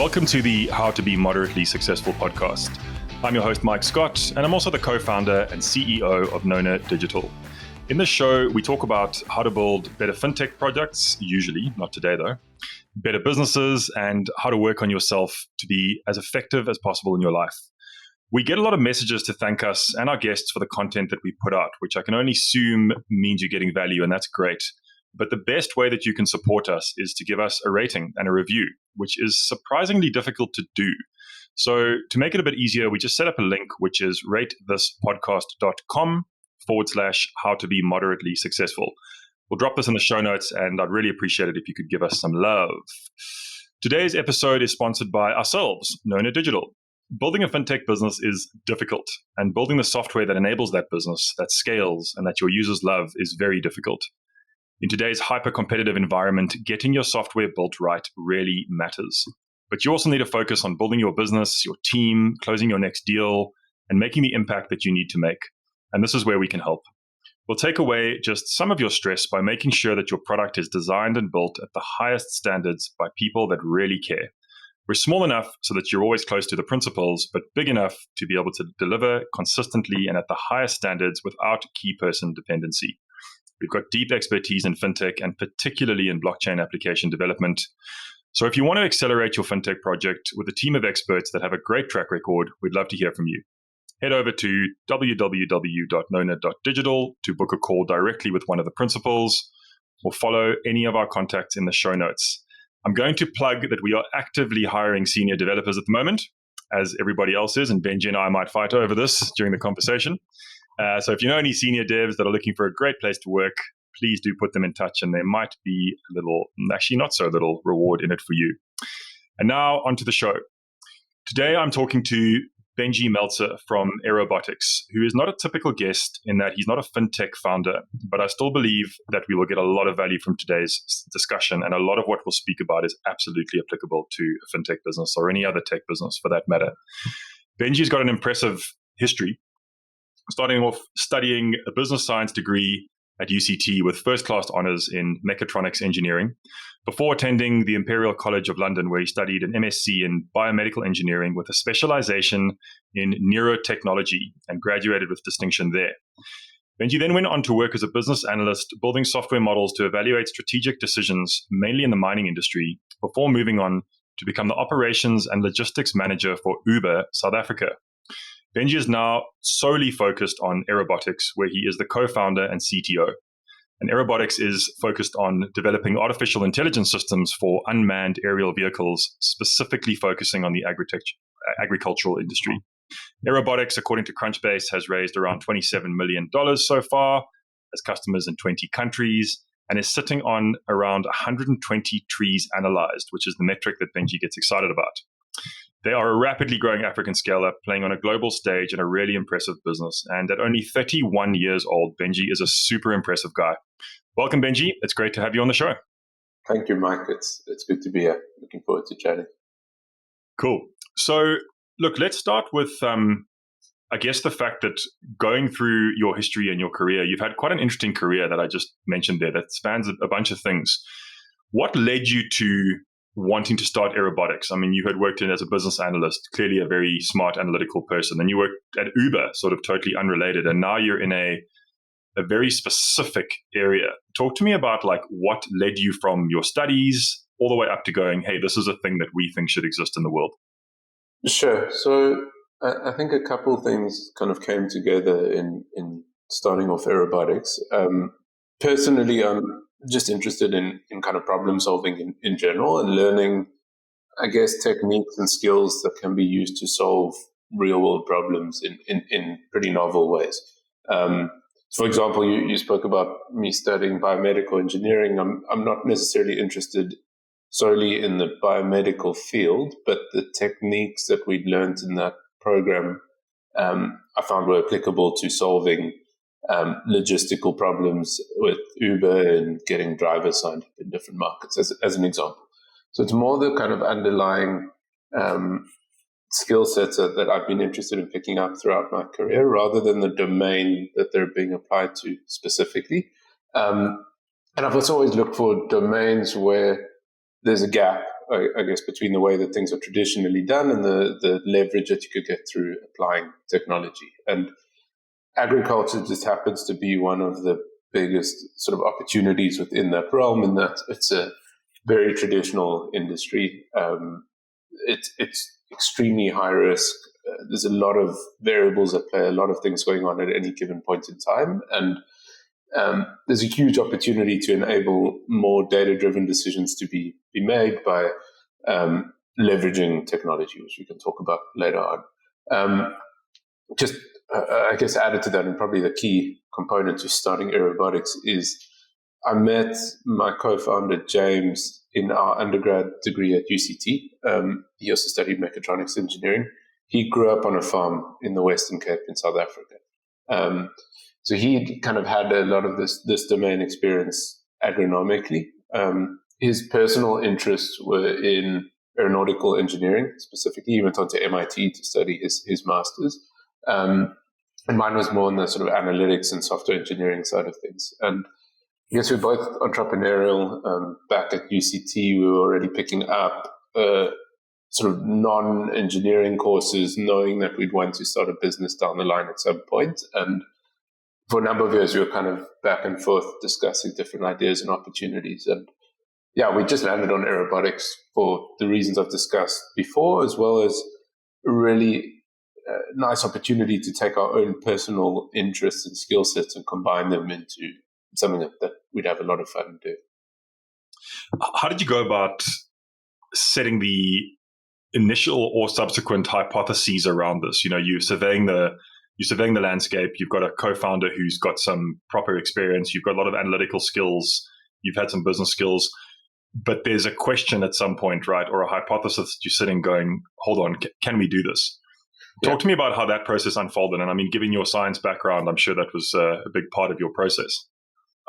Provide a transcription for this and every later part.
Welcome to the How to Be Moderately Successful podcast. I'm your host, Mike Scott, and I'm also the co-founder and CEO of Nona Digital. In this show, we talk about how to build better FinTech projects, usually, not today though, better businesses, and how to work on yourself to be as effective as possible in your life. We get a lot of messages to thank us and our guests for the content that we put out, which I can only assume means you're getting value, and that's great. But the best way that you can support us is to give us a rating and a review, which is surprisingly difficult to do. So to make it a bit easier, we just set up a link, which is ratethispodcast.com/how to be moderately successful. We'll drop this in the show notes, and I'd really appreciate it if you could give us some love. Today's episode is sponsored by ourselves, Nona Digital. Building a FinTech business is difficult, and building the software that enables that business, that scales, and that your users love is very difficult. In today's hyper-competitive environment, getting your software built right really matters. But you also need to focus on building your business, your team, closing your next deal, and making the impact that you need to make. And this is where we can help. We'll take away just some of your stress by making sure that your product is designed and built at the highest standards by people that really care. We're small enough so that you're always close to the principles, but big enough to be able to deliver consistently and at the highest standards without key person dependency. We've got deep expertise in FinTech and particularly in blockchain application development. So if you want to accelerate your FinTech project with a team of experts that have a great track record, we'd love to hear from you. Head over to www.nona.digital to book a call directly with one of the principals, or follow any of our contacts in the show notes. I'm going to plug that we are actively hiring senior developers at the moment, as everybody else is, and Benji and I might fight over this during the conversation. So if you know any senior devs that are looking for a great place to work, please do put them in touch, and there might be a little, actually not so little, reward in it for you. And now onto the show. Today I'm talking to Benji Meltzer from Aerobotics, who is not a typical guest in that he's not a FinTech founder, but I still believe that we will get a lot of value from today's discussion, and a lot of what we'll speak about is absolutely applicable to a FinTech business or any other tech business for that matter. Benji's got an impressive history, starting off studying a business science degree at UCT with first-class honors in Mechatronics engineering, before attending the Imperial College of London, where he studied an MSc in Biomedical Engineering with a specialization in neurotechnology and graduated with distinction there. Benji then went on to work as a business analyst, building software models to evaluate strategic decisions, mainly in the mining industry, before moving on to become the operations and logistics manager for Uber South Africa. Benji is now solely focused on Aerobotics, where he is the co-founder and CTO. And Aerobotics is focused on developing artificial intelligence systems for unmanned aerial vehicles, specifically focusing on the agricultural industry. Aerobotics, according to Crunchbase, has raised around $27 million so far, has customers in 20 countries, and is sitting on around 120 trees analyzed, which is the metric that Benji gets excited about. They are a rapidly growing African scale-up, playing on a global stage and a really impressive business. And at only 31 years old, Benji is a super impressive guy. Welcome, Benji. It's great to have you on the show. Thank you, Mike. It's good to be here. Looking forward to chatting. Cool. So, look, let's start with, I guess, the fact that going through your history and your career, you've had quite an interesting career that I just mentioned there that spans a bunch of things. What led you to wanting to start Aerobotics? I mean, you had worked in as a business analyst, clearly a very smart analytical person. Then you worked at Uber, sort of totally unrelated. And now you're in a very specific area. Talk to me about like what led you from your studies all the way up to going, hey, this is a thing that we think should exist in the world. Sure. So I think a couple of things kind of came together in starting off Aerobotics. Personally, I'm just interested in kind of problem solving in general and learning, I guess, techniques and skills that can be used to solve real world problems in pretty novel ways. For example, you spoke about me studying biomedical engineering. I'm not necessarily interested solely in the biomedical field, but the techniques that we'd learned in that program I found were applicable to solving logistical problems with Uber and getting drivers signed up in different markets, as an example. So it's more the kind of underlying skill sets that I've been interested in picking up throughout my career, rather than the domain that they're being applied to specifically. And I've also always looked for domains where there's a gap I guess, between the way that things are traditionally done and the leverage that you could get through applying technology. And agriculture just happens to be one of the biggest sort of opportunities within that realm, in that it's a very traditional industry. It's extremely high risk. There's a lot of variables at play, a lot of things going on at any given point in time. And there's a huge opportunity to enable more data-driven decisions to be made by leveraging technology, which we can talk about later on. I guess added to that, and probably the key component to starting Aerobotics, is I met my co-founder, James, in our undergrad degree at UCT. He also studied Mechatronics engineering. He grew up on a farm in the Western Cape in South Africa. So he kind of had a lot of this domain experience agronomically. His personal interests were in aeronautical engineering, specifically. He went on to MIT to study his master's. And mine was more on the sort of analytics and software engineering side of things. And I guess we're both entrepreneurial. Back at UCT, we were already picking up sort of non-engineering courses, knowing that we'd want to start a business down the line at some point. And for a number of years, we were kind of back and forth discussing different ideas and opportunities. And yeah, we just landed on Aerobotics for the reasons I've discussed before, as well as a really nice opportunity to take our own personal interests and skill sets and combine them into something that we'd have a lot of fun doing. How did you go about setting the initial or subsequent hypotheses around this? You know, you're surveying the landscape. You've got a co-founder who's got some proper experience. You've got a lot of analytical skills. You've had some business skills. But there's a question at some point, right? Or a hypothesis that you're sitting going, hold on, can we do this? Talk to me about how that process unfolded. And I mean, given your science background, I'm sure that was a big part of your process.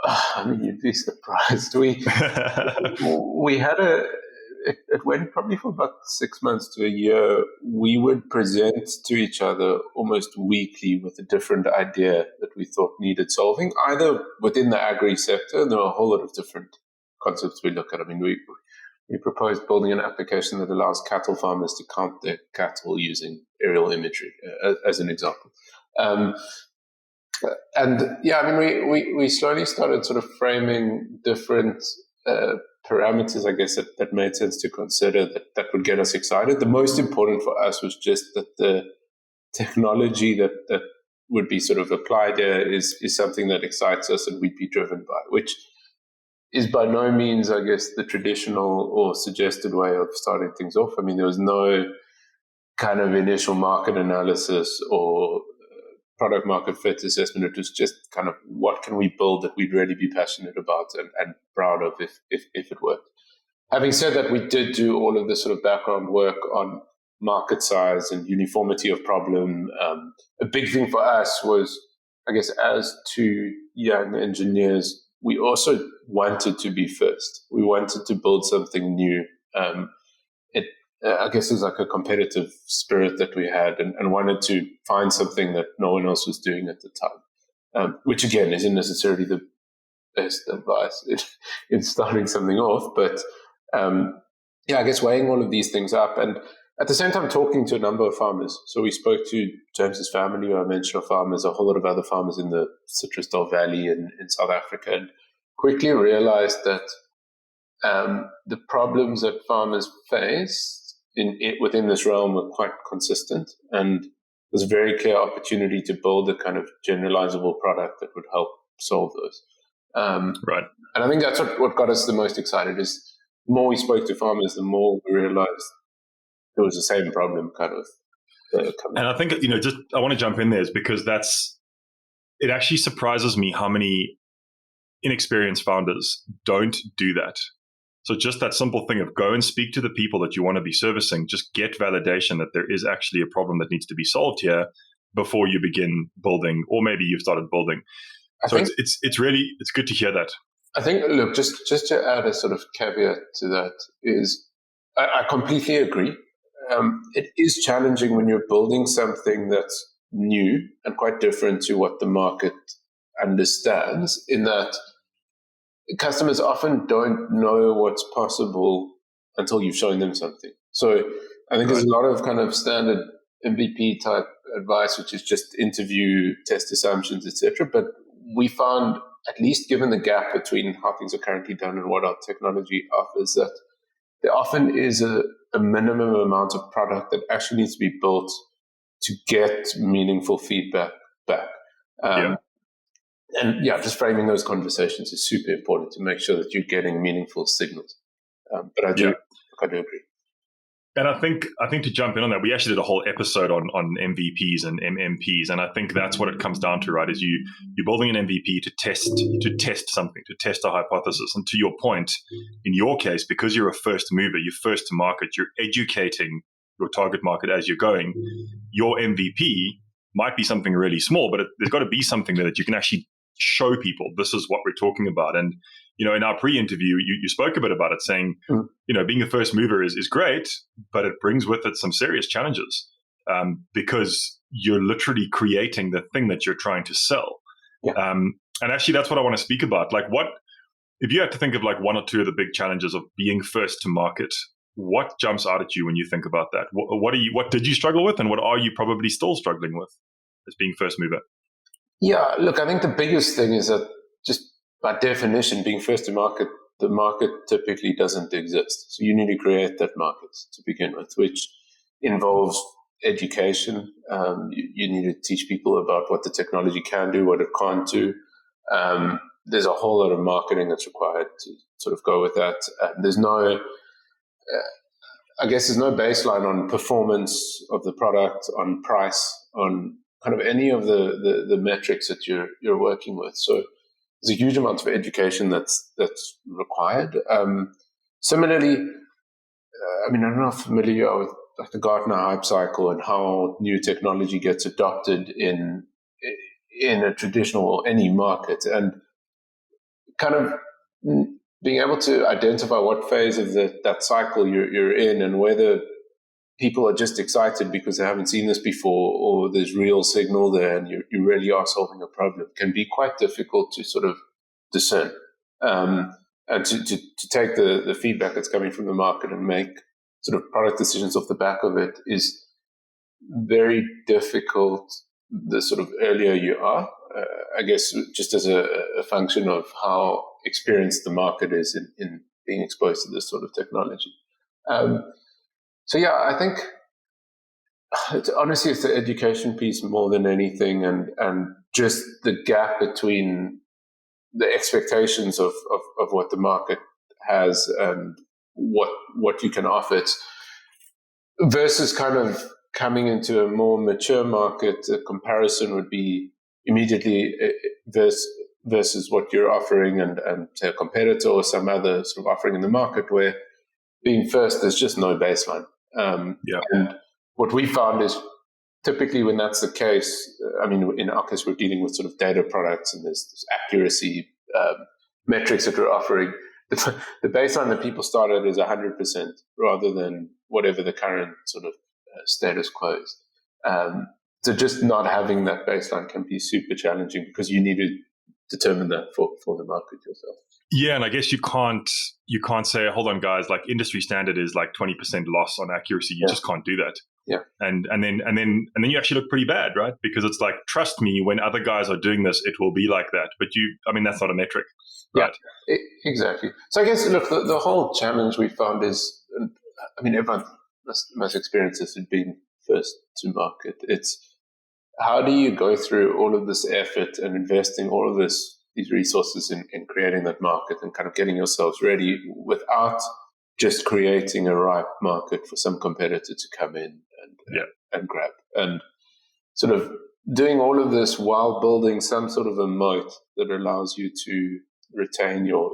I mean, you'd be surprised. We had it went probably for about 6 months to a year. We would present to each other almost weekly with a different idea that we thought needed solving, either within the agri sector. There are a whole lot of different concepts we look at. I mean, we proposed building an application that allows cattle farmers to count their cattle using aerial imagery, as an example. And yeah, I mean, we slowly started sort of framing different parameters, I guess, that made sense to consider that would get us excited. The most important for us was just that the technology that would be sort of applied there is something that excites us and we'd be driven by, which is by no means, I guess, the traditional or suggested way of starting things off. I mean, there was no kind of initial market analysis or product market fit assessment. It was just kind of what can we build that we'd really be passionate about and proud of if it worked. Having said that, we did do all of this sort of background work on market size and uniformity of problem. A big thing for us was, I guess, as two young engineers, we also wanted to be first. We wanted to build something new. I guess it was like a competitive spirit that we had and wanted to find something that no one else was doing at the time, which again isn't necessarily the best advice in starting something off. But I guess weighing all of these things up and at the same time talking to a number of farmers. So we spoke to James's family, who I mentioned, are farmers, a whole lot of other farmers in the Citrusdal Valley in South Africa, and quickly realized that the problems that farmers face within this realm were quite consistent, and there's a very clear opportunity to build a kind of generalizable product that would help solve those. Right. And I think that's what got us the most excited. Is the more we spoke to farmers, the more we realized it was the same problem kind of coming. And I think, I want to jump in there is because it actually surprises me how many inexperienced founders don't do that. So just that simple thing of go and speak to the people that you want to be servicing, just get validation that there is actually a problem that needs to be solved here before you begin building, or maybe you've started building. It's good to hear that. I think, look, just to add a sort of caveat to that is I completely agree. It is challenging when you're building something that's new and quite different to what the market understands, in that customers often don't know what's possible until you've shown them something. So I think there's a lot of kind of standard MVP type advice, which is just interview, test assumptions, etc. But we found, at least given the gap between how things are currently done and what our technology offers, that there often is a minimum amount of product that actually needs to be built to get meaningful feedback back. And just framing those conversations is super important to make sure that you're getting meaningful signals. But I do agree. And I think to jump in on that, we actually did a whole episode on MVPs and MMPs, and I think that's what it comes down to, right? Is you're building an MVP to test something, to test a hypothesis. And to your point, in your case, because you're a first mover, you're first to market, you're educating your target market as you're going. Your MVP might be something really small, but there's got to be something there that you can actually show people this is what we're talking about. And in our pre-interview, you spoke a bit about it, saying, being a first mover is great, but it brings with it some serious challenges because you're literally creating the thing that you're trying to sell. And actually, that's what I want to speak about. Like, what if you had to think of like one or two of the big challenges of being first to market? What jumps out at you when you think about that? What did you struggle with, and what are you probably still struggling with as being first mover? Yeah, look, I think the biggest thing is that just by definition, being first to market, the market typically doesn't exist. So you need to create that market to begin with, which involves education. You need to teach people about what the technology can do, what it can't do. There's a whole lot of marketing that's required to sort of go with that. There's no baseline on performance of the product, on price, on kind of any of the metrics that you're working with. So there's a huge amount of education that's required. Similarly, I don't know if familiar you are with like the Gartner hype cycle and how new technology gets adopted in a traditional or any market, and kind of being able to identify what phase of that cycle you're in, and whether people are just excited because they haven't seen this before, or there's real signal there and you really are solving a problem, can be quite difficult to sort of discern. And to take the feedback that's coming from the market and make sort of product decisions off the back of it is very difficult the sort of earlier you are, I guess, just as a function of how experienced the market is in being exposed to this sort of technology. I think honestly it's the education piece more than anything, and just the gap between the expectations of what the market has and what you can offer it versus kind of coming into a more mature market. A comparison would be immediately versus what you're offering and say a competitor or some other sort of offering in the market, where being first, there's just no baseline. And what we found is typically when that's the case, in our case, we're dealing with sort of data products and there's this accuracy metrics that we're offering. The baseline that people start at is 100% rather than whatever the current sort of status quo is. So just not having that baseline can be super challenging because you need to determine that for the market yourself. Yeah, and I guess you can't say, hold on, guys, like industry standard is like 20% loss on accuracy. You just can't do that. Yeah. And then you actually look pretty bad, right? Because it's like, trust me, when other guys are doing this, it will be like that. But that's not a metric, right? Yeah, exactly. So I guess, look, the whole challenge we found is, everyone must experience this in being first to market. It's how do you go through all of this effort and investing all of these resources in creating that market and kind of getting yourselves ready without just creating a ripe market for some competitor to come in and grab, and sort of doing all of this while building some sort of a moat that allows you to retain your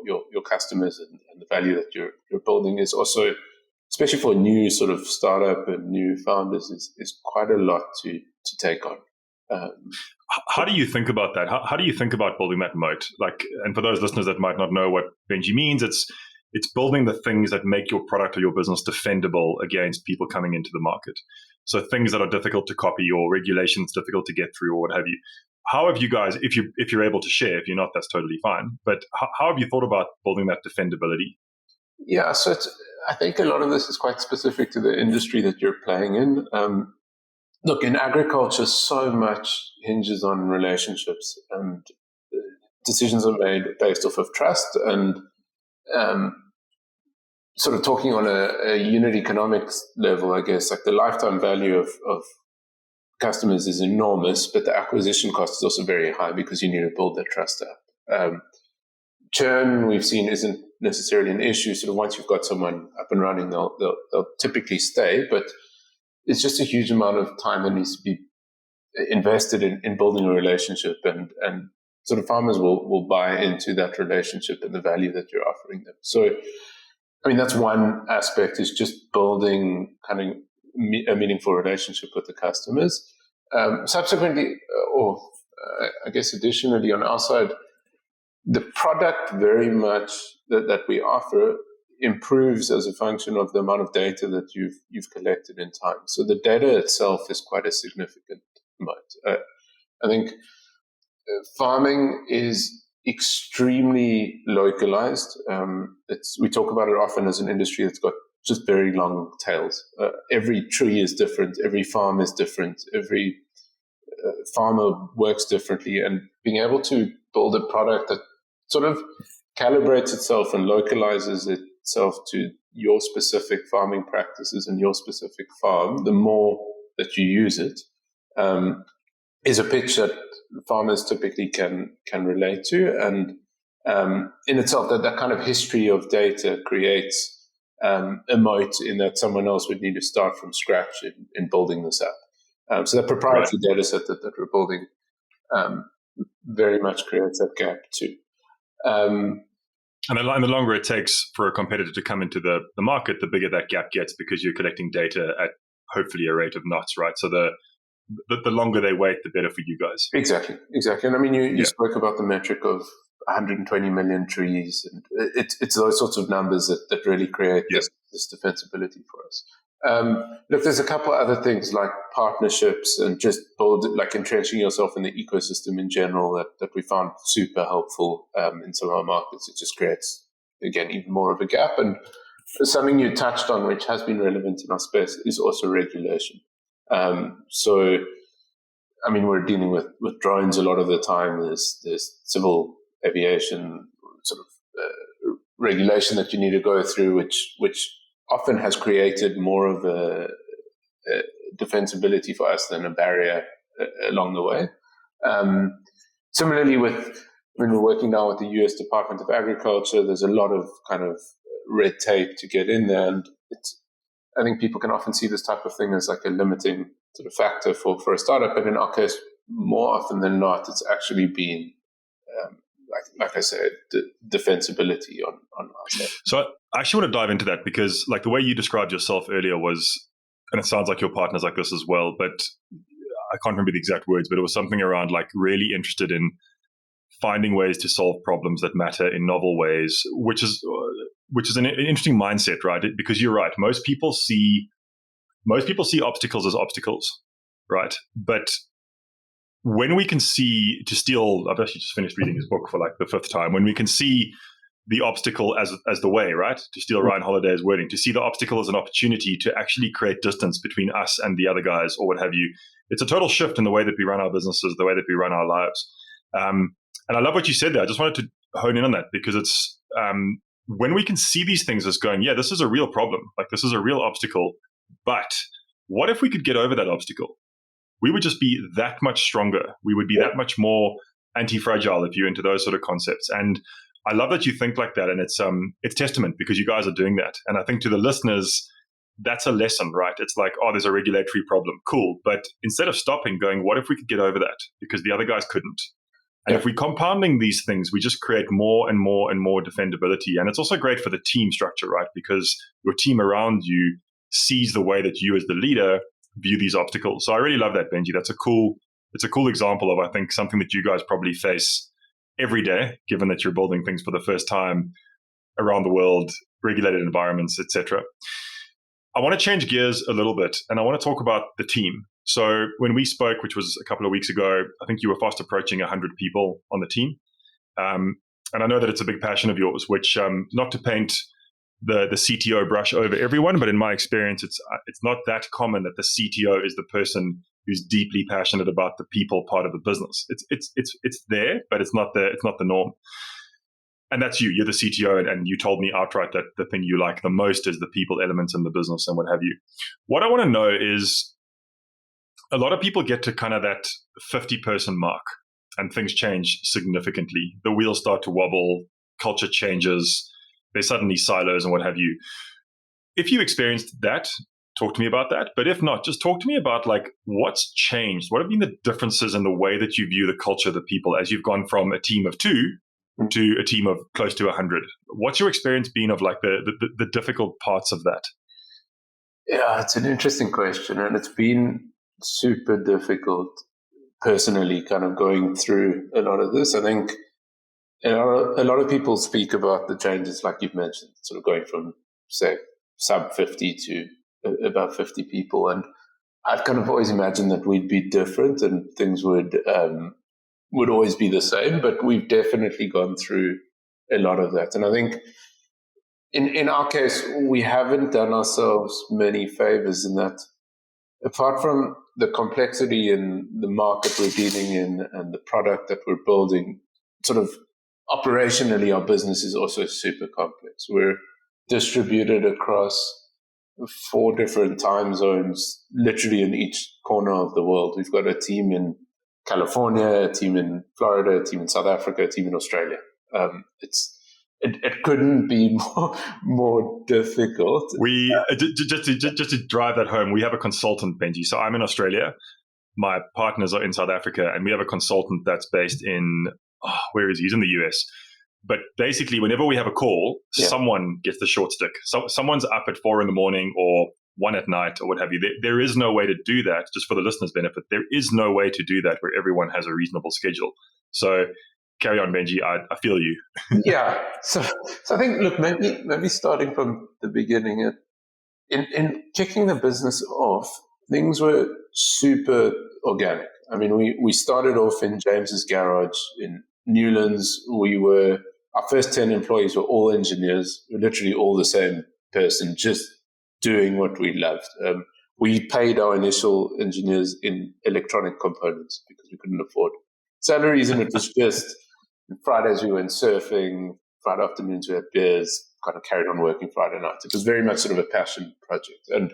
customers and the value that you're building is also, especially for new sort of startup and new founders, is quite a lot to take on. How do you think about that? How do you think about building that moat? Like, and for those listeners that might not know what Benji means, it's building the things that make your product or your business defendable against people coming into the market. So things that are difficult to copy or regulations difficult to get through or what have you. How have you guys, if you're able to share, if you're not, that's totally fine. But how have you thought about building that defendability? Yeah, so I think a lot of this is quite specific to the industry that you're playing in. Look, in agriculture, so much hinges on relationships, and decisions are made based off of trust and um, sort of talking on a unit economics level, I guess, like the lifetime value of customers is enormous, but the acquisition cost is also very high because you need to build that trust up. Churn we've seen isn't necessarily an issue. Sort of once you've got someone up and running, they'll typically stay, but it's just a huge amount of time that needs to be invested in building a relationship, and sort of farmers will buy into that relationship and the value that you're offering them. So, I mean, that's one aspect, is just building kind of a meaningful relationship with the customers. Subsequently, I guess additionally on our side, the product very much that we offer improves as a function of the amount of data that you've collected in time. So the data itself is quite a significant amount. I think farming is extremely localized. We talk about it often as an industry that's got just very long tails. Every tree is different. Every farm is different. Every farmer works differently, and being able to build a product that sort of calibrates itself and localizes itself to your specific farming practices and your specific farm, the more that you use it, is a pitch that farmers typically can relate to. And in itself, that kind of history of data creates a moat in that someone else would need to start from scratch in building this up. So that proprietary data set that we're building very much creates that gap too. And the longer it takes for a competitor to come into the market, the bigger that gap gets, because you're collecting data at hopefully a rate of knots, right? So the longer they wait, the better for you guys. Exactly. And I mean, you spoke about the metric of 120 million trees, and it's those sorts of numbers that really create this defensibility for us. Look, there's a couple of other things like partnerships and just like entrenching yourself in the ecosystem in general that we found super helpful in some of our markets. It just creates, again, even more of a gap. And something you touched on, which has been relevant in our space, is also regulation. So, I mean, we're dealing with drones a lot of the time. There's civil aviation sort of regulation that you need to go through, which often has created more of a defensibility for us than a barrier along the way. Similarly, when we're working now with the US Department of Agriculture, there's a lot of kind of red tape to get in there, and I think people can often see this type of thing as like a limiting sort of factor for a startup, but in our case, more often than not, it's actually been like I said, defensibility on our side. So I actually want to dive into that, because like the way you described yourself earlier was, and it sounds like your partner's like this as well, but I can't remember the exact words, but it was something around like really interested in finding ways to solve problems that matter in novel ways, which is an interesting mindset, right? Because you're right. Most people see obstacles as obstacles, right? But when we can see, I've actually just finished reading his book for like the 5th time, when we can see the obstacle as the way, right? To steal Ryan Holiday's wording, to see the obstacle as an opportunity to actually create distance between us and the other guys or what have you. It's a total shift in the way that we run our businesses, the way that we run our lives. And I love what you said there. I just wanted to hone in on that, because it's when we can see these things as going, yeah, this is a real problem. Like this is a real obstacle, but what if we could get over that obstacle? We would just be that much stronger. We would be that much more anti-fragile if you're into those sort of concepts. And I love that you think like that. And it's testament, because you guys are doing that. And I think to the listeners, that's a lesson, right? It's like, oh, there's a regulatory problem. Cool. But instead of stopping, going, what if we could get over that? Because the other guys couldn't. And if we're compounding these things, we just create more and more and more defendability. And it's also great for the team structure, right? Because your team around you sees the way that you as the leader view these obstacles. So I really love that, Benji. It's a cool example of, I think, something that you guys probably face every day, given that you're building things for the first time around the world, regulated environments, etc. I want to change gears a little bit, and I want to talk about the team. So when we spoke, which was a couple of weeks ago, I think you were fast approaching 100 people on the team. And I know that it's a big passion of yours, which not to paint the CTO brush over everyone, but in my experience, it's not that common that the CTO is the person who's deeply passionate about the people part of the business. It's there, but it's not the norm. And that's you. You're the CTO, and you told me outright that the thing you like the most is the people elements in the business and what have you. What I want to know is, a lot of people get to kind of that 50-person mark, and things change significantly. The wheels start to wobble, culture changes, there's suddenly silos and what have you. If you experienced that, talk to me about that. But if not, just talk to me about like what's changed. What have been the differences in the way that you view the culture of the people as you've gone from a team of 2 to a team of close to 100? What's your experience been of like the difficult parts of that? Yeah, it's an interesting question, and it's been super difficult personally kind of going through a lot of this. I think a lot of people speak about the changes like you've mentioned, sort of going from, say, sub 50 to about 50 people. And I've kind of always imagined that we'd be different and things would always be the same, but we've definitely gone through a lot of that. And I think in our case, we haven't done ourselves many favors in that, apart from the complexity in the market we're dealing in and the product that we're building, sort of operationally, our business is also super complex. We're distributed across 4 different time zones, literally in each corner of the world. We've got a team in California, a team in Florida, a team in South Africa, a team in Australia. It couldn't be more difficult. We just to drive that home, we have a consultant, Benji. So I'm in Australia. My partners are in South Africa, and we have a consultant that's based in where is he? He's in the US. But basically, whenever we have a call, someone gets the short stick. So someone's up at 4 a.m. or 1 at night or what have you. There is no way to do that. Just for the listeners' benefit, there is no way to do that where everyone has a reasonable schedule. So carry on, Benji. I feel you. Yeah. So I think, look, maybe starting from the beginning, in kicking the business off, things were super organic. I mean, we started off in James's garage in Newlands. Our first 10 employees were all engineers. We're literally all the same person, just doing what we loved. We paid our initial engineers in electronic components because we couldn't afford salaries, and it was just Fridays we went surfing, Friday afternoons we had beers, kind of carried on working Friday nights. It was very much sort of a passion project. And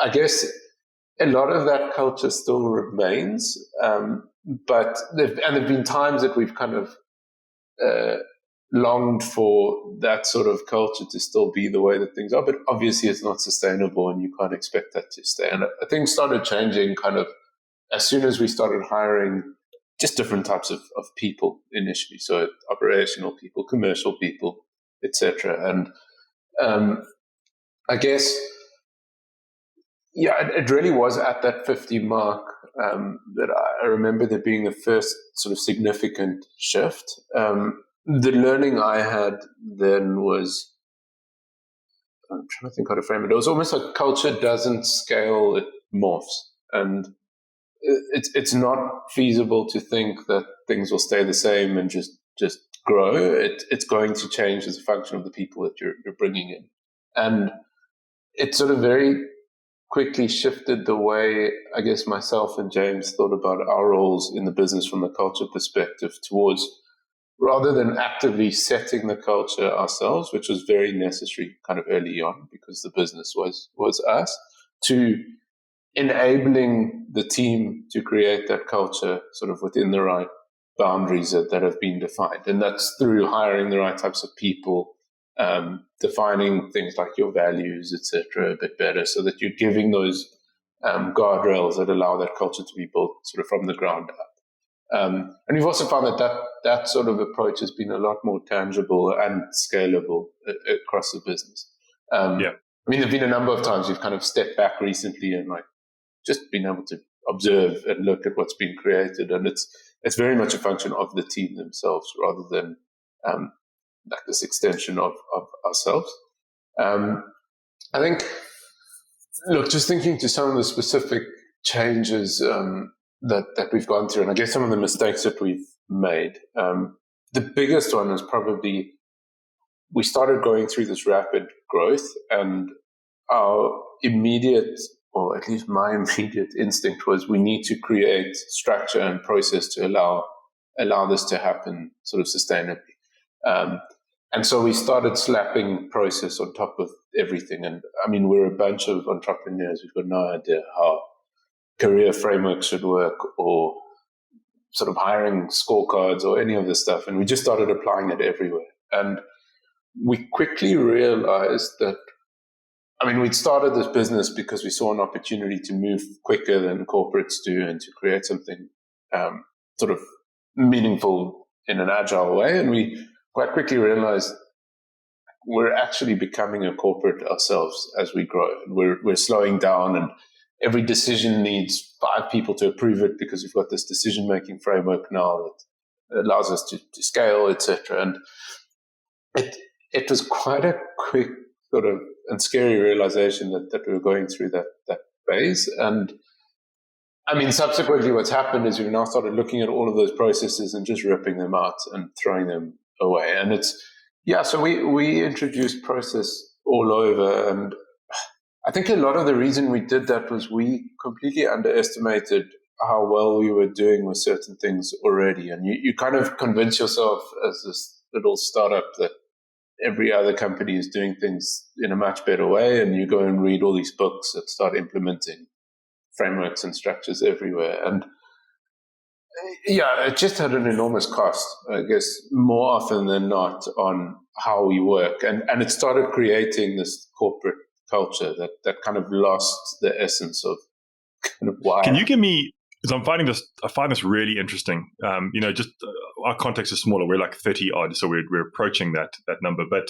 I guess a lot of that culture still remains, but there've been times that we've kind of longed for that sort of culture to still be the way that things are, but obviously it's not sustainable and you can't expect that to stay. And things started changing kind of as soon as we started hiring just different types of people initially. So operational people, commercial people, etc. And I guess, it really was at that 50 mark that I remember there being the first sort of significant shift. The learning I had then was, I'm trying to think how to frame it. It was almost like culture doesn't scale, it morphs. And it's not feasible to think that things will stay the same and just grow. It's going to change as a function of the people that you're bringing in. And it sort of very quickly shifted the way, I guess, myself and James thought about our roles in the business from a culture perspective towards, rather than actively setting the culture ourselves, which was very necessary kind of early on because the business was us, to enabling the team to create that culture sort of within the right boundaries that have been defined. And that's through hiring the right types of people, defining things like your values, etc., a bit better, so that you're giving those guardrails that allow that culture to be built sort of from the ground up. And we've also found that sort of approach has been a lot more tangible and scalable across the business. I mean, there've been a number of times we've kind of stepped back recently and like just been able to observe and look at what's been created, and it's very much a function of the team themselves rather than like this extension of ourselves. I think, look, just thinking to some of the specific changes that we've gone through, and I guess some of the mistakes that we've made. The biggest one is probably we started going through this rapid growth, and our immediate, or at least my immediate instinct was, we need to create structure and process to allow this to happen sort of sustainably. And so we started slapping process on top of everything. And I mean, we're a bunch of entrepreneurs. We've got no idea how career frameworks should work, or sort of hiring scorecards, or any of this stuff. And we just started applying it everywhere. And we quickly realized that, I mean, we'd started this business because we saw an opportunity to move quicker than corporates do and to create something sort of meaningful in an agile way. And we quite quickly realized we're actually becoming a corporate ourselves as we grow. And we're slowing down, and every decision needs 5 people to approve it, because we've got this decision-making framework now that allows us to scale, etc. And it was quite a quick sort of and scary realization that we were going through that phase. And I mean, subsequently what's happened is we've now started looking at all of those processes and just ripping them out and throwing them away. And so we introduced process all over. And I think a lot of the reason we did that was we completely underestimated how well we were doing with certain things already. And you kind of convince yourself as this little startup that every other company is doing things in a much better way, and you go and read all these books that start implementing frameworks and structures everywhere. And it just had an enormous cost, I guess, more often than not, on how we work. And it started creating this corporate culture that kind of lost the essence of kind of why. Can you give me, because I find this really interesting. Just our context is smaller. We're like 30 odd, so we're approaching that number. But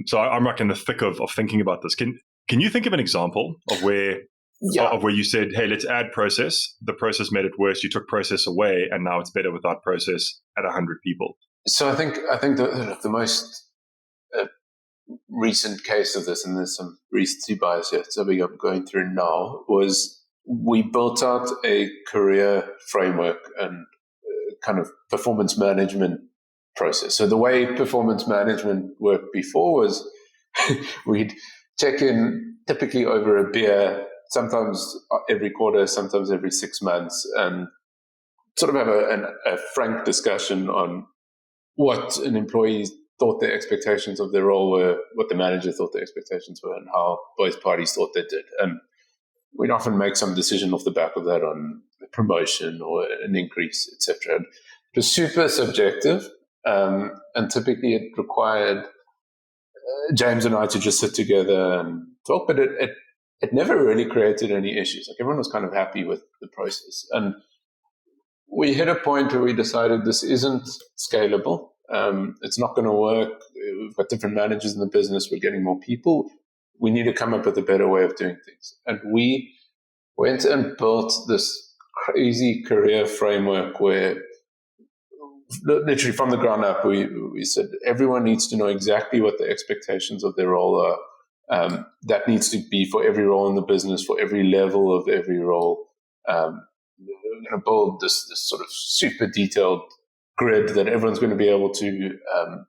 so I'm like in the thick of thinking about this. Can you think of an example of where you said, hey, let's add process. The process made it worse. You took process away, and now it's better without process at 100 people. So I think the most recent case of this, and there's some recency bias here, so I'm going through now, was we built out a career framework and kind of performance management process. So the way performance management worked before was we'd check in typically over a beer, sometimes every quarter, sometimes every 6 months, and sort of have a frank discussion on what an employee thought their expectations of their role were, what the manager thought their expectations were, and how both parties thought they did. And we'd often make some decision off the back of that on a promotion or an increase, etc. It was super subjective, and typically it required James and I to just sit together and talk, but it never really created any issues. Like, everyone was kind of happy with the process. And we hit a point where we decided this isn't scalable. It's not going to work. We've got different managers in the business. We're getting more people. We need to come up with a better way of doing things. And we went and built this crazy career framework where, literally from the ground up, we said everyone needs to know exactly what the expectations of their role are. That needs to be for every role in the business, for every level of every role. We're going to build this sort of super detailed grid that everyone's going to be able to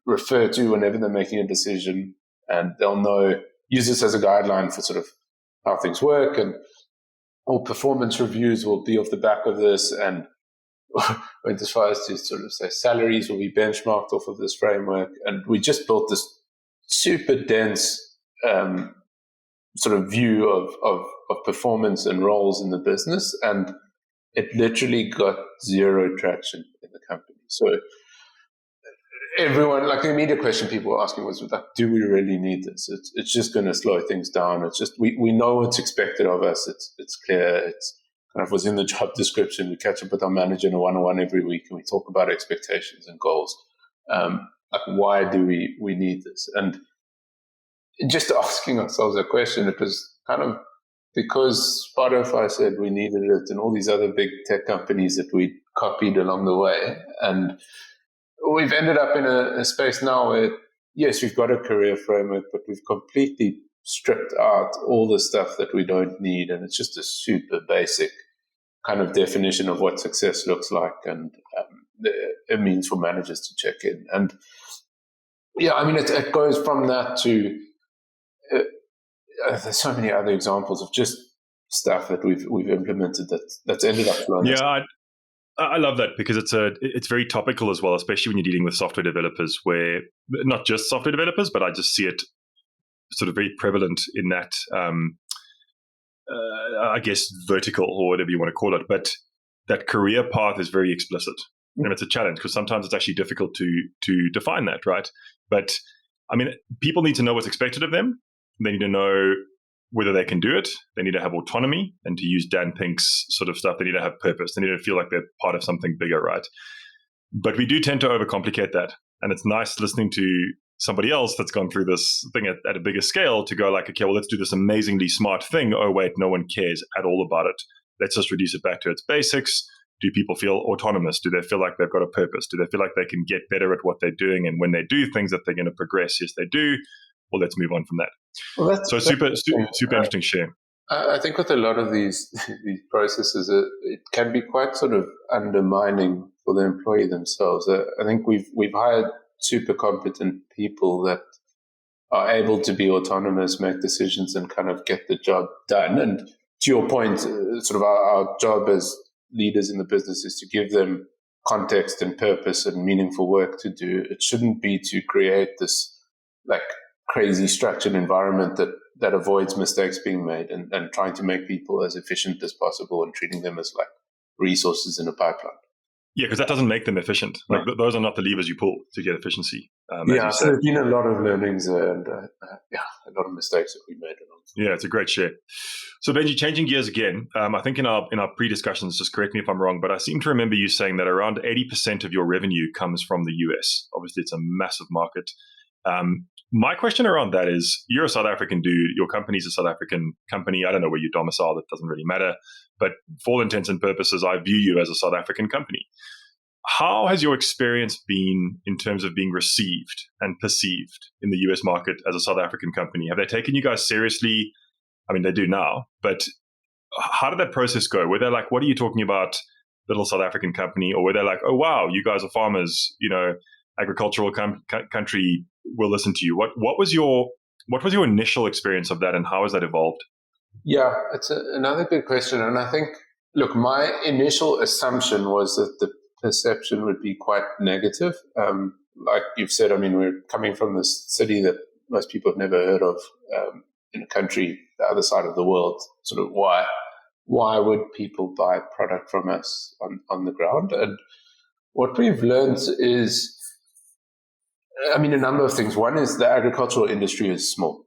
refer to whenever they're making a decision, and they'll know, use this as a guideline for sort of how things work, and all performance reviews will be off the back of this, and went as far as to sort of say salaries will be benchmarked off of this framework. And we just built this super dense sort of view of performance and roles in the business, and it literally got zero traction in the company. So everyone, like, the immediate question people were asking was, like, do we really need this? It's just going to slow things down. It's just, we know what's expected of us. It's clear. It's kind of was in the job description. We catch up with our manager in a one-on-one every week, and we talk about expectations and goals. Like, why do we need this? And just asking ourselves that question, it was kind of because Spotify said we needed it, and all these other big tech companies that we copied along the way. And we've ended up in a space now where, yes, we've got a career framework, but we've completely stripped out all the stuff that we don't need. And it's just a super basic kind of definition of what success looks like, and it means for managers to check in. And Yeah, I mean, it goes from that to there's so many other examples of just stuff that we've implemented that's ended up flowing. Yeah, I love that because it's very topical as well, especially when you're dealing with software developers, where not just software developers, but I just see it sort of very prevalent in that, I guess, vertical or whatever you want to call it. But that career path is very explicit. And it's a challenge because sometimes it's actually difficult to define that, right? But I mean, people need to know what's expected of them. They need to know whether they can do it. They need to have autonomy, and to use Dan Pink's sort of stuff, they need to have purpose. They need to feel like they're part of something bigger, right? But we do tend to overcomplicate that. And it's nice listening to somebody else that's gone through this thing at a bigger scale to go like, okay, well, let's do this amazingly smart thing. Oh, wait, no one cares at all about it. Let's just reduce it back to its basics. Do people feel autonomous? Do they feel like they've got a purpose? Do they feel like they can get better at what they're doing? And when they do things that they're going to progress, yes, they do. Well, let's move on from that. Well, that's super interesting share. I think with a lot of these processes, it can be quite sort of undermining for the employee themselves. I think we've hired super competent people that are able to be autonomous, make decisions, and kind of get the job done. And to your point, sort of our job as leaders in the business is to give them context and purpose and meaningful work to do. It shouldn't be to create this like crazy structured environment that avoids mistakes being made and trying to make people as efficient as possible and treating them as like resources in a pipeline. Yeah, because that doesn't make them efficient. Like those are not the levers you pull to get efficiency. Yeah, so there's been a lot of learnings and a lot of mistakes that we made. Yeah, it's a great share. So Benji, changing gears again, I think in our pre-discussions, just correct me if I'm wrong, but I seem to remember you saying that around 80% of your revenue comes from the US. Obviously, it's a massive market. My question around that is, you're a South African dude, your company's a South African company. I don't know where you domicile, it doesn't really matter. But for all intents and purposes, I view you as a South African company. How has your experience been in terms of being received and perceived in the US market as a South African company? Have they taken you guys seriously? I mean, they do now, but how did that process go? Were they like, what are you talking about, little South African company? Or were they like, oh, wow, you guys are farmers, agricultural country, we'll listen to you. What was your initial experience of that, and how has that evolved? Yeah, it's another good question. And I think, look, my initial assumption was that the perception would be quite negative. Like you've said, I mean, we're coming from this city that most people have never heard of, in a country the other side of the world. Sort of why would people buy product from us on the ground? And what we've learned is, I mean, a number of things. One is the agricultural industry is small.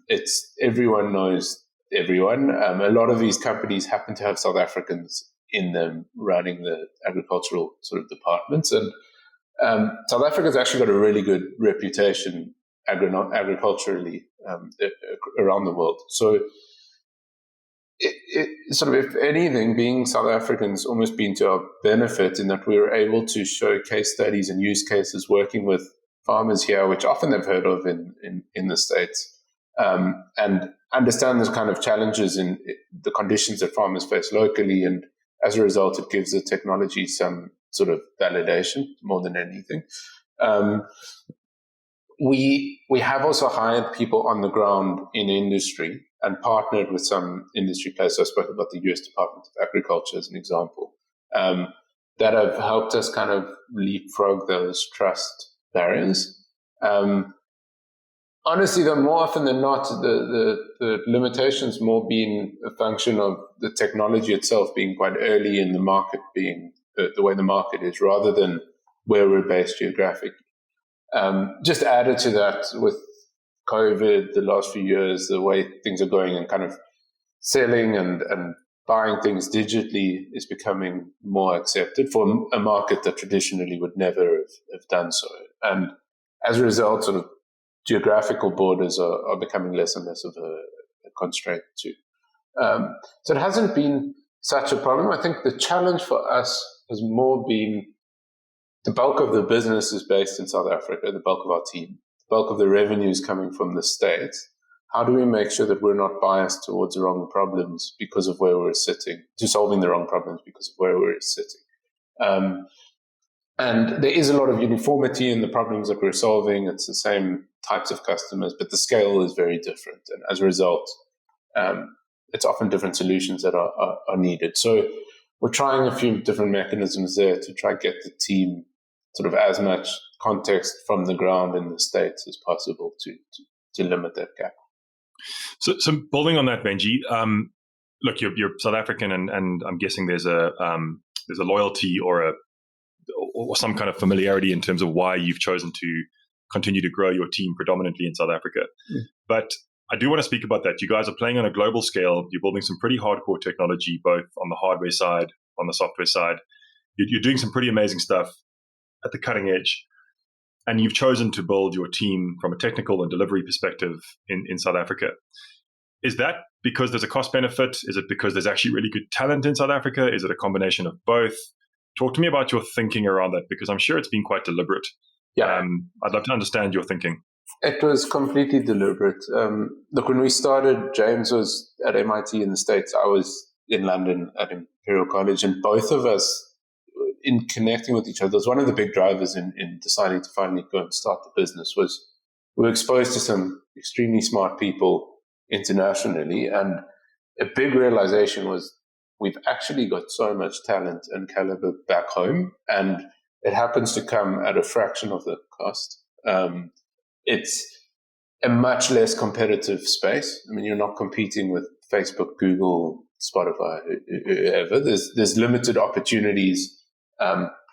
It's everyone knows everyone. A lot of these companies happen to have South Africans in them running the agricultural sort of departments. And South Africa's actually got a really good reputation agriculturally around the world. So it sort of, if anything, being South Africans almost been to our benefit in that we were able to show case studies and use cases working with farmers here, which often they've heard of in the States, and understand those kind of challenges in the conditions that farmers face locally. And as a result, it gives the technology some sort of validation more than anything. We have also hired people on the ground in industry and partnered with some industry players. So I spoke about the US Department of Agriculture as an example, that have helped us kind of leapfrog those trust barriers. Honestly, though, more often than not, the limitations more being a function of the technology itself being quite early in the market, being the way the market is, rather than where we're based geographically. Just added to that with COVID, the last few years, the way things are going and kind of selling and buying things digitally is becoming more accepted for a market that traditionally would never have done so. And as a result, sort of geographical borders are becoming less and less of a constraint too. So it hasn't been such a problem. I think the challenge for us has more been the bulk of the business is based in South Africa, the bulk of our team, the bulk of the revenue is coming from the States. How do we make sure that we're not biased towards the wrong problems because of where we're sitting, to solving the wrong problems because of where we're sitting? And there is a lot of uniformity in the problems that we're solving. It's the same types of customers, but the scale is very different. And as a result, it's often different solutions that are needed. So we're trying a few different mechanisms there to try and get the team sort of as much context from the ground in the States as possible to limit that gap. So building on that, Benji, look, you're South African, and I'm guessing there's a loyalty or some kind of familiarity in terms of why you've chosen to continue to grow your team predominantly in South Africa. But I do want to speak about that. You guys are playing on a global scale. You're building some pretty hardcore technology, both on the hardware side, on the software side. You're doing some pretty amazing stuff at the cutting edge. And you've chosen to build your team from a technical and delivery perspective in South Africa. Is that because there's a cost benefit? Is it because there's actually really good talent in South Africa? Is it a combination of both? Talk to me about your thinking around that, because I'm sure it's been quite deliberate. Yeah. I'd love to understand your thinking. It was completely deliberate. Look, when we started, James was at MIT in the States. I was in London at Imperial College, and both of us, in connecting with each other, was one of the big drivers in deciding to finally go and start the business. Was we were exposed to some extremely smart people internationally, and a big realization was we've actually got so much talent and caliber back home, and it happens to come at a fraction of the cost. It's a much less competitive space. I mean, you're not competing with Facebook, Google, Spotify, whoever. There's limited opportunities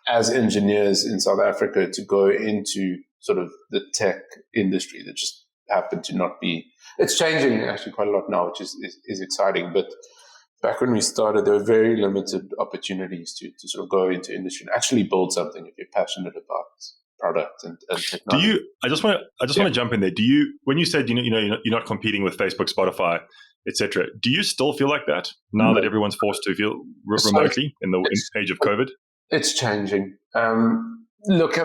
as engineers in South Africa to go into sort of the tech industry that just happen to not be. It's changing actually quite a lot now, which is exciting. But back when we started, there were very limited opportunities to sort of go into industry and actually build something if you're passionate about product and technology. I just want to jump in there. When you said you're not competing with Facebook, Spotify, etc., do you still feel like that now that everyone's forced to feel remotely in the age of COVID? It's changing. Look,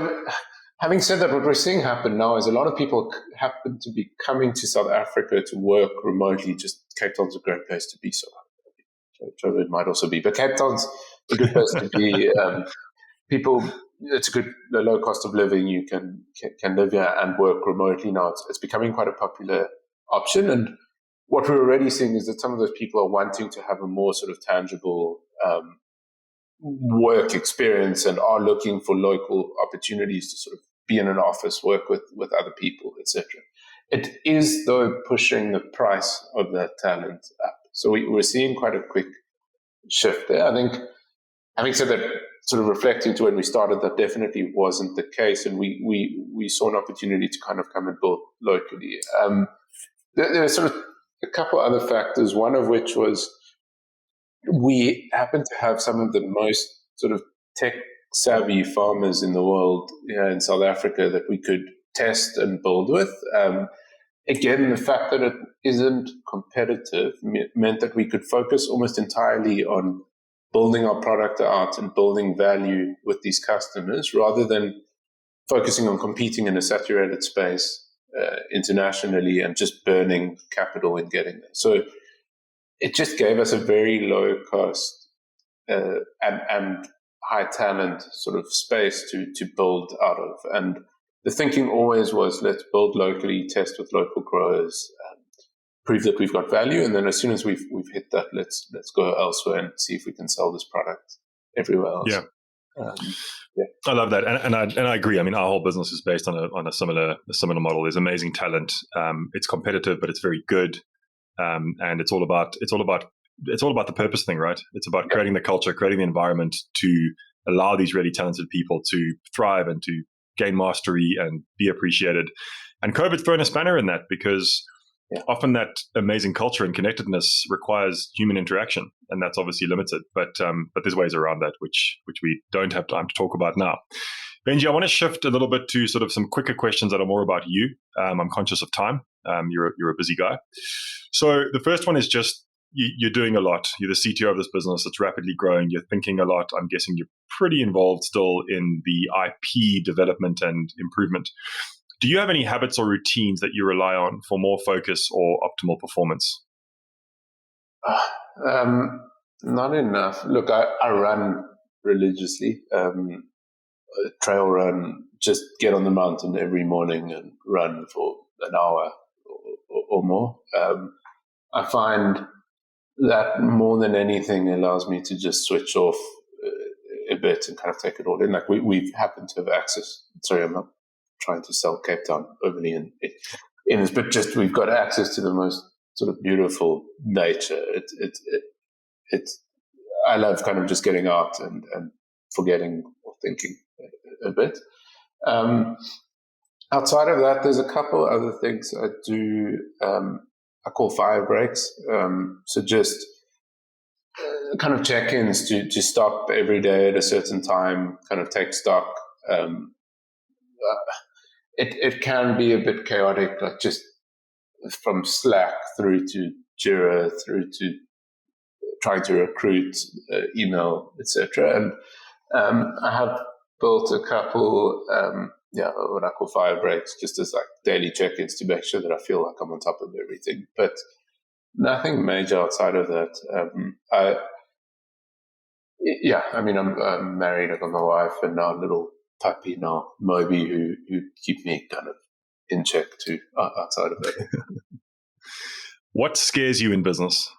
having said that, what we're seeing happen now is a lot of people happen to be coming to South Africa to work remotely. Just Cape Town's a great place to be. So it might also be, but Cape Town's a good place to be. People, it's a good low cost of living. You can live here and work remotely now. It's becoming quite a popular option. And what we're already seeing is that some of those people are wanting to have a more sort of tangible work experience and are looking for local opportunities to sort of be in an office, work with other people, etc. It is, though, pushing the price of that talent up. So we're seeing quite a quick shift there. I think, having said that, sort of reflecting to when we started, that definitely wasn't the case, and we saw an opportunity to kind of come and build locally. There are sort of a couple other factors, one of which was we happen to have some of the most sort of tech-savvy farmers in the world here in South Africa that we could test and build with. Again, the fact that it isn't competitive meant that we could focus almost entirely on building our product out and building value with these customers rather than focusing on competing in a saturated space internationally and just burning capital in getting there. So it just gave us a very low cost and high talent sort of space to build out of. And the thinking always was, let's build locally, test with local growers, prove that we've got value, and then as soon as we've hit that, let's go elsewhere and see if we can sell this product everywhere else. Yeah. I love that, and I agree. I mean, our whole business is based on a similar model. There's amazing talent. It's competitive, but it's very good, and it's all about the purpose thing, right? It's about creating the culture, creating the environment to allow these really talented people to thrive and to gain mastery and be appreciated. And COVID's thrown a spanner in that because often that amazing culture and connectedness requires human interaction, and that's obviously limited. But there's ways around that, which we don't have time to talk about now. Benji, I want to shift a little bit to sort of some quicker questions that are more about you. I'm conscious of time. You're a busy guy. So the first one is just you're doing a lot. You're the CTO of this business. It's rapidly growing. You're thinking a lot. I'm guessing you're pretty involved still in the IP development and improvement. Do you have any habits or routines that you rely on for more focus or optimal performance? Not enough. Look, I run religiously. trail run, just get on the mountain every morning and run for an hour or more. I find that more than anything allows me to just switch off a bit and kind of take it all in. Like we've happened to have access. Sorry, I'm not trying to sell Cape Town overly in this, but just we've got access to the most sort of beautiful nature. It's I love kind of just getting out and forgetting or thinking a bit. Outside of that, there's a couple other things I do. I call fire breaks. So just kind of check-ins to stop every day at a certain time, kind of take stock. It can be a bit chaotic, like just from Slack through to Jira, through to trying to recruit, email, etc. And I have built a couple, what I call fire breaks, just as like daily check-ins to make sure that I feel like I'm on top of everything. But nothing major outside of that. I'm married. I've got my wife and now a little puppy now, Moby, who keep me kind of in check too, outside of that. What scares you in business?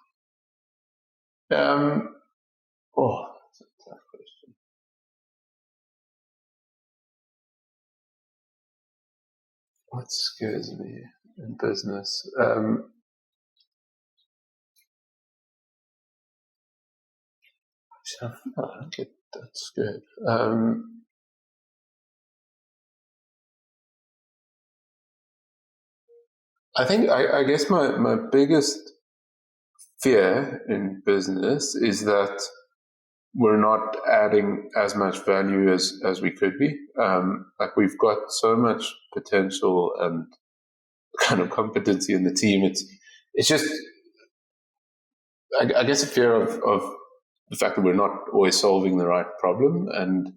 That's a tough question. What scares me in business? I don't get that scared. I guess my biggest fear in business is that we're not adding as much value as we could be. Like we've got so much potential and kind of competency in the team. It's just, I guess, a fear of the fact that we're not always solving the right problem, and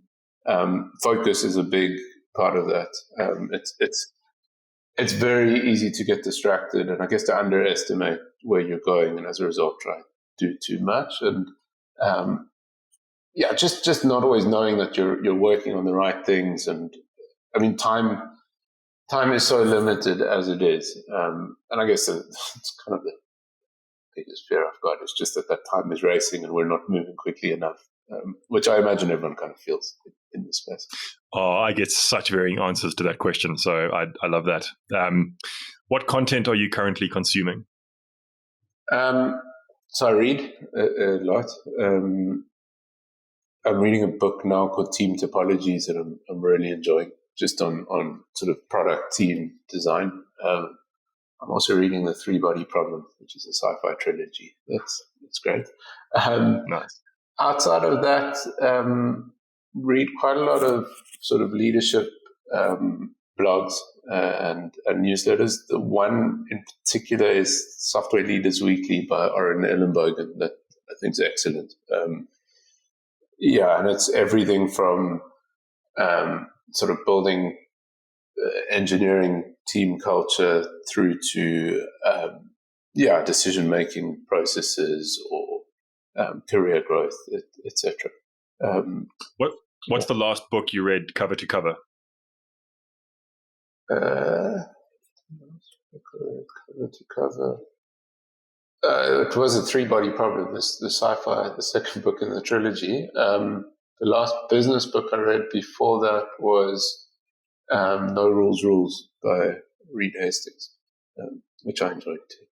focus is a big part of that. It's very easy to get distracted, and I guess to underestimate where you're going, and as a result, try to do too much. And just not always knowing that you're working on the right things. And I mean, time is so limited as it is, and I guess it's kind of the biggest fear I've got is just that time is racing and we're not moving quickly enough, which I imagine everyone kind of feels in this space. Oh, I get such varying answers to that question, so I love that. What content are you currently consuming? So I read a lot. I'm reading a book now called Team Topologies that I'm really enjoying, just on sort of product team design. I'm also reading The Three-Body Problem, which is a sci-fi trilogy. That's great. Nice. Outside of that, read quite a lot of sort of leadership blogs and newsletters. The one in particular is Software Leaders Weekly by Oren Ellenbogen that I think is excellent. And it's everything from sort of building engineering team culture through to decision-making processes or career growth, etc. What's the last book you read cover to cover? Cover to cover. It was A Three-Body Problem, the sci-fi, the second book in the trilogy. The last business book I read before that was No Rules by Reed Hastings, which I enjoyed too.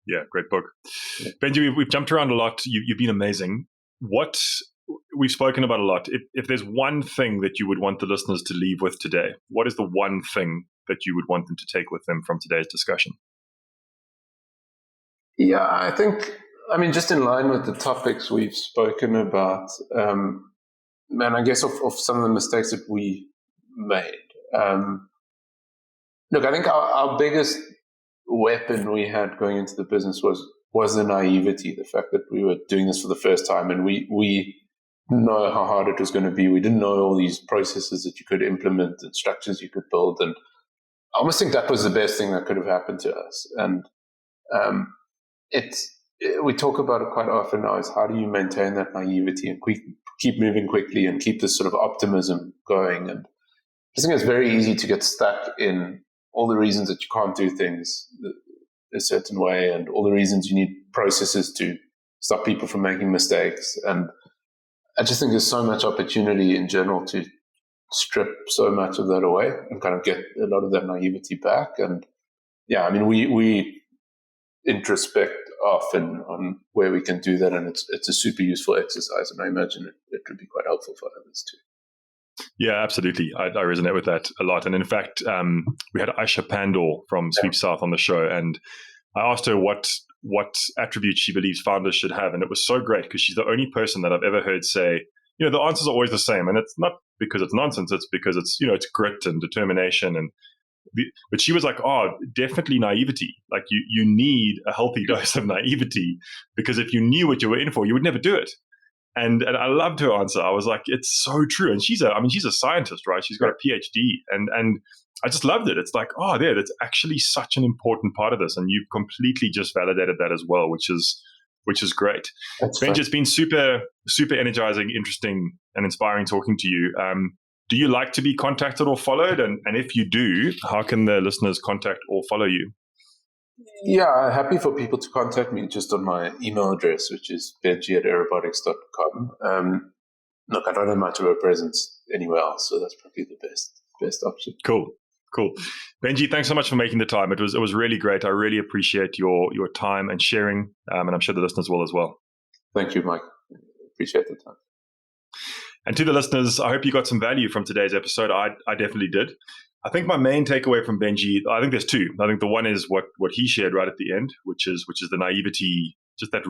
Yeah, great book. Yeah. Benji, we've jumped around a lot. You've been amazing. We've spoken about a lot. If there's one thing that you would want the listeners to leave with today, what is the one thing that you would want them to take with them from today's discussion? Yeah, I think, just in line with the topics we've spoken about, and I guess of some of the mistakes that we made. Look, I think our biggest weapon we had going into the business was the naivety, the fact that we were doing this for the first time, and we didn't know how hard it was going to be. We didn't know all these processes that you could implement and structures you could build, and I almost think that was the best thing that could have happened to us. And we talk about it quite often now, is how do you maintain that naivety and keep moving quickly and keep this sort of optimism going. And I think it's very easy to get stuck in all the reasons that you can't do things a certain way and all the reasons you need processes to stop people from making mistakes. And I just think there's so much opportunity in general to strip so much of that away and kind of get a lot of that naivety back. And yeah, I mean, we introspect often on where we can do that, and it's a super useful exercise, and I imagine it could be quite helpful for others too. Yeah, absolutely. I resonate with that a lot. And in fact, we had Aisha Pandor from Sweep South on the show, and I asked her what attributes she believes founders should have. And it was so great because she's the only person that I've ever heard say, the answers are always the same. And it's not because it's nonsense. It's because it's grit and determination. But she was like, definitely naivety. Like you need a healthy dose of naivety, because if you knew what you were in for, you would never do it. And I loved her answer. I was like, it's so true. And she's a scientist, right? She's got a PhD, and I just loved it. It's like, that's actually such an important part of this. And you've completely just validated that as well, which is great. Benji, it's been super, super energizing, interesting, and inspiring talking to you. Do you like to be contacted or followed? And if you do, how can the listeners contact or follow you? Yeah, happy for people to contact me just on my email address, which is benji@aerobotics.com. Look, I don't have much of a presence anywhere else, so that's probably the best option. Cool. Benji, thanks so much for making the time. It was really great. I really appreciate your time and sharing, and I'm sure the listeners will as well. Thank you, Mike. Appreciate the time. And to the listeners, I hope you got some value from today's episode. I definitely did. I think my main takeaway from Benji, I think there's two. I think the one is what he shared right at the end, which is the naivety, just that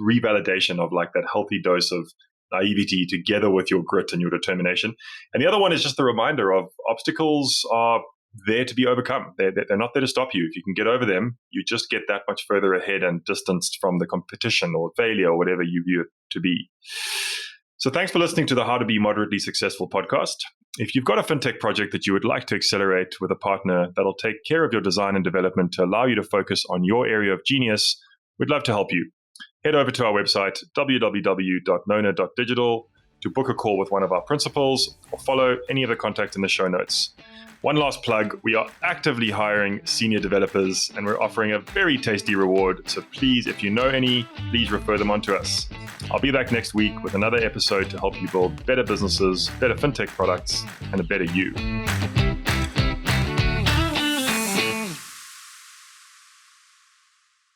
revalidation of like that healthy dose of naivety together with your grit and your determination. And the other one is just the reminder of obstacles are there to be overcome. They're not there to stop you. If you can get over them, you just get that much further ahead and distanced from the competition or failure or whatever you view it to be. So thanks for listening to the How to Be Moderately Successful podcast. If you've got a FinTech project that you would like to accelerate with a partner that'll take care of your design and development to allow you to focus on your area of genius, we'd love to help you. Head over to our website, www.nona.digital, to book a call with one of our principals or follow any of the contact in the show notes. One last plug, we are actively hiring senior developers and we're offering a very tasty reward. So please, if you know any, please refer them on to us. I'll be back next week with another episode to help you build better businesses, better FinTech products, and a better you.